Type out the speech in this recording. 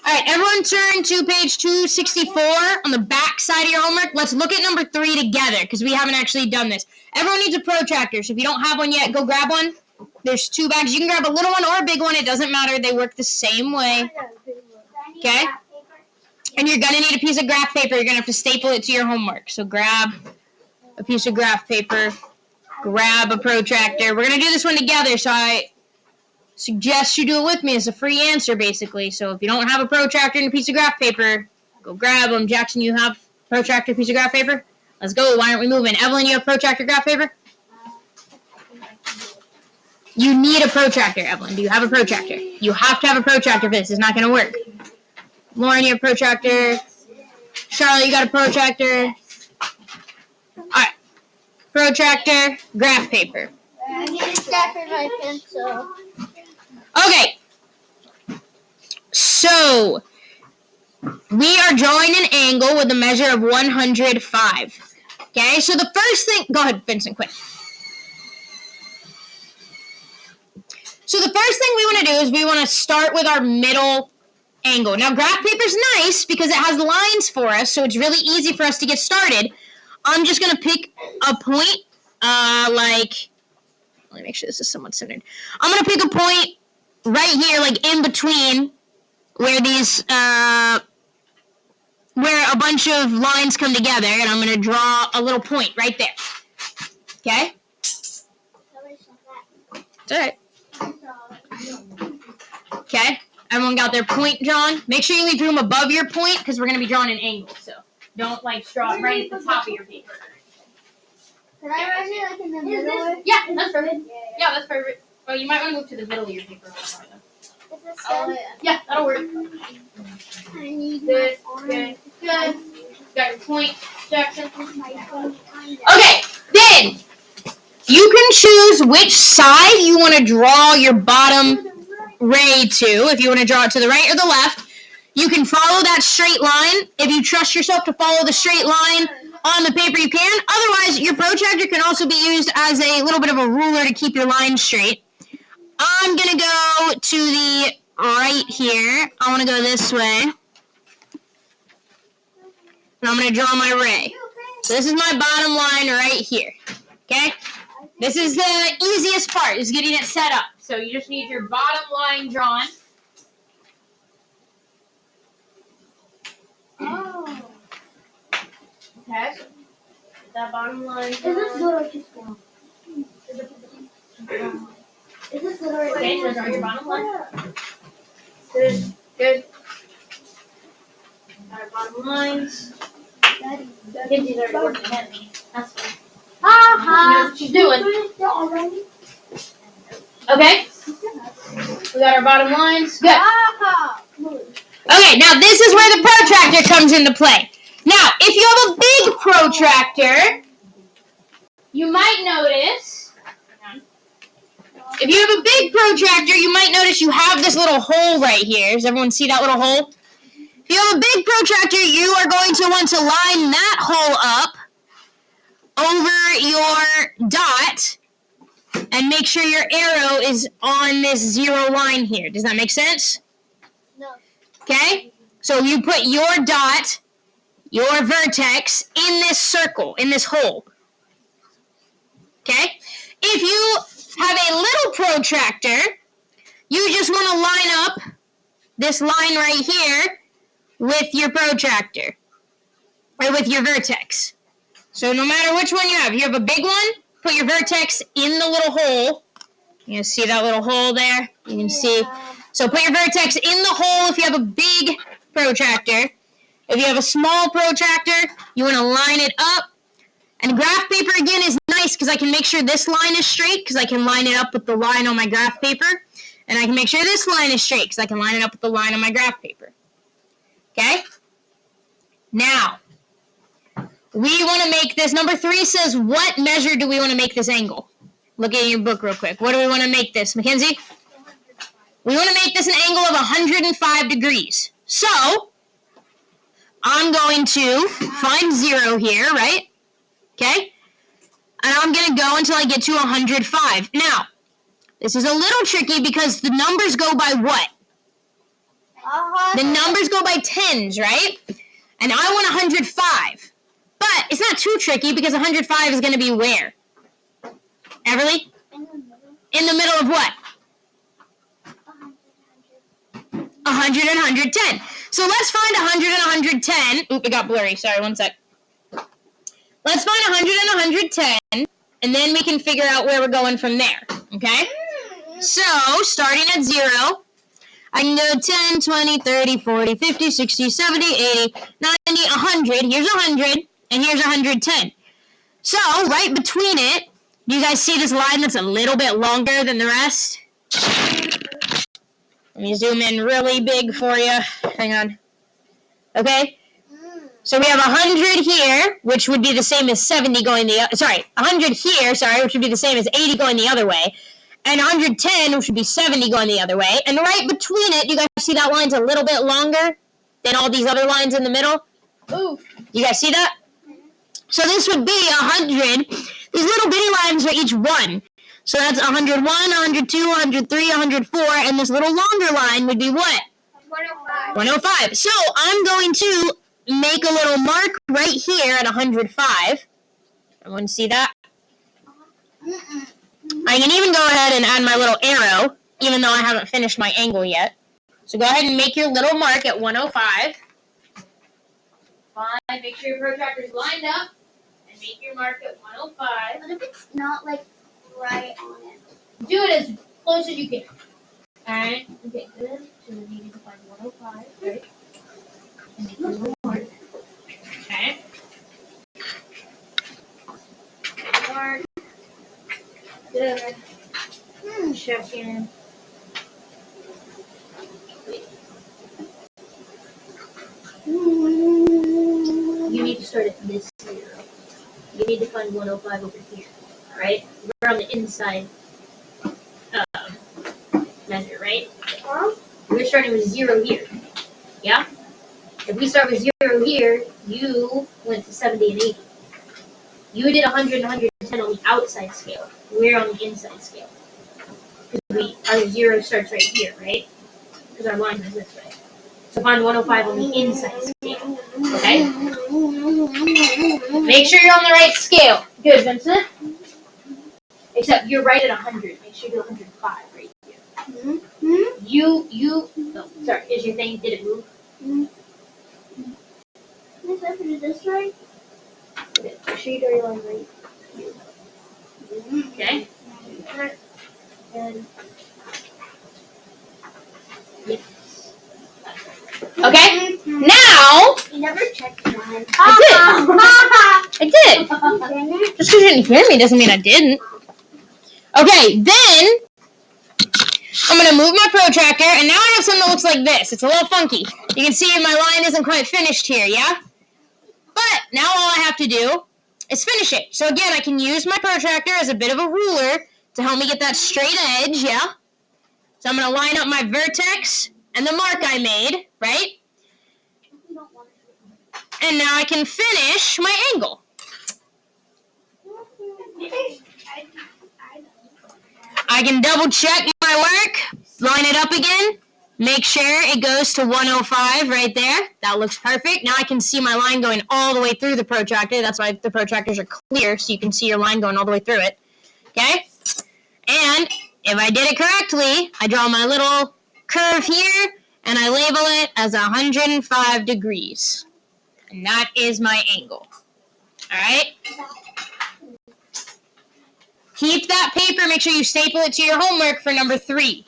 All right, everyone turn to page 264 on the back side of your homework. Let's look at number 3 together because we haven't actually done this. Everyone needs a protractor, so if you don't have one yet, go grab one. There's 2 bags. You can grab a little one or a big one. It doesn't matter. They work the same way. Okay? And you're going to need a piece of graph paper. You're going to have to staple it to your homework. So grab a piece of graph paper. Grab a protractor. We're going to do this one together, so I suggest you do it with me. It's a free answer, basically. So if you don't have a protractor and a piece of graph paper, go grab them. Jackson, you have a protractor, piece of graph paper? Let's go. Why aren't we moving? Evelyn, you have protractor, graph paper? You need a protractor, Evelyn. Do you have a protractor? You have to have a protractor for this. It's not going to work. Lauren, you have a protractor. Charlotte, you got a protractor. All right. Protractor, graph paper. I need a stack for my pencil. Okay, so we are drawing an angle with a measure of 105. Okay, so the first thing, go ahead, Vincent, quick. So the first thing we want to do is we want to start with our middle angle. Now, graph paper's nice because it has lines for us, so it's really easy for us to get started. I'm just going to pick a point, let me make sure this is somewhat centered. I'm going to pick a point right here, like in between where these, where a bunch of lines come together, and I'm going to draw a little point right there. Okay? It's all right. Okay? Everyone got their point drawn? Make sure you leave room above your point, because we're going to be drawing an angle, so don't, draw it right at the top of your paper. Can I write it like in the middle? Yeah, that's perfect. Yeah, that's perfect. Well, you might want to move to the middle of your paper. Is this good? Yeah, that'll work. I need Good, my good. Got your point, Jackson. Okay. Okay, then you can choose which side you want to draw your bottom ray to. If you want to draw it to the right or the left, you can follow that straight line. If you trust yourself to follow the straight line on the paper, you can. Otherwise, your protractor can also be used as a little bit of a ruler to keep your line straight. I'm going to go to the right here. I want to go this way. And I'm going to draw my ray. So this is my bottom line right here. Okay? This is the easiest part, is getting it set up. So you just need your bottom line drawn. Oh. Okay. That bottom line. Is this good or too small? Is this good or Okay, so draw your bottom line. Good, good. Got our bottom lines. Kinsey's already working ahead of me. That's fine. She knows what she's doing. Okay. We got our bottom lines. Good. Okay, now this is where the protractor comes into play. Now, if you have a big protractor, you might notice, if you have a big protractor, you might notice you have this little hole right here. Does everyone see that little hole? If you have a big protractor, you are going to want to line that hole up over your dot and make sure your arrow is on this 0 line here. Does that make sense? No. Okay? So you put your dot, your vertex, in this circle, in this hole. Okay? If you have a little protractor, you just want to line up this line right here with your protractor, or with your vertex. So no matter which one you have a big one, put your vertex in the little hole. You can see that little hole there? You can see. So put your vertex in the hole if you have a big protractor. If you have a small protractor, you want to line it up. And graph paper, again, is nice because I can make sure this line is straight because I can line it up with the line on my graph paper. And I can make sure this line is straight because I can line it up with the line on my graph paper. Okay? Now, we want to make this, number 3 says, what measure do we want to make this angle? Look at your book real quick. What do we want to make this? Mackenzie? We want to make this an angle of 105 degrees. So, I'm going to find 0 here, right? Okay? And I'm going to go until I get to 105. Now, this is a little tricky because the numbers go by what? 100. The numbers go by tens, right? And I want 105. But it's not too tricky because 105 is going to be where? Everly? In the middle of what? 100 and 110. So let's find 100 and 110. Oop, it got blurry. Sorry, one sec. Let's find 100 and 110, and then we can figure out where we're going from there, okay? So, starting at 0, I can go 10, 20, 30, 40, 50, 60, 70, 80, 90, 100. Here's 100, and here's 110. So, right between it, do you guys see this line that's a little bit longer than the rest? Let me zoom in really big for you. Hang on. Okay? So we have 100 here, which would be the same as 70 going the other, 100 here, which would be the same as 80 going the other way, and 110, which would be 70 going the other way, and right between it, you guys see that line's a little bit longer than all these other lines in the middle? Ooh. You guys see that? So this would be 100, these little bitty lines are each 1. So that's 101, 102, 103, 104, and this little longer line would be what? 105. 105. So I'm going to make a little mark right here at 105. Everyone see that? I can even go ahead and add my little arrow, even though I haven't finished my angle yet. So go ahead and make your little mark at 105. Fine. Make sure your protractor's lined up, and make your mark at 105. What if it's not like right on it? Do it as close as you can. Alright? Okay, good. So then you need to find 105, right? And make your little mark. Okay. Mark. Good. Check in. You need to start at this 0. You need to find 105 over here. Alright? We're on the inside measure, right? We're starting with 0 here. Yeah? If we start with 0 here, you went to 70 and 80. You did 100 and 110 on the outside scale. We're on the inside scale. Because our 0 starts right here, right? Because our line is this way. So find 105 on the inside scale. Okay? Make sure you're on the right scale. Good, Vincent. Except you're right at 100. Make sure you do 105 right here. No, sorry. Is your thing, did it move? Is that for this right? Okay, make sure you do your line right here. Okay? And yes. Okay? Now, You never checked mine. I did. Finished? Just because you didn't hear me doesn't mean I didn't. Okay, then I'm going to move my protractor, and now I have something that looks like this. It's a little funky. You can see my line isn't quite finished here, yeah? But now all I have to do is finish it. So again, I can use my protractor as a bit of a ruler to help me get that straight edge, yeah? So I'm going to line up my vertex and the mark I made, right? And now I can finish my angle. I can double check my work, line it up again, make sure it goes to 105 right there. That looks perfect. Now I can see my line going all the way through the protractor. That's why the protractors are clear, so you can see your line going all the way through it. Okay? And if I did it correctly, I draw my little curve here, and I label it as 105 degrees. And that is my angle. All right? Keep that paper. Make sure you staple it to your homework for number 3.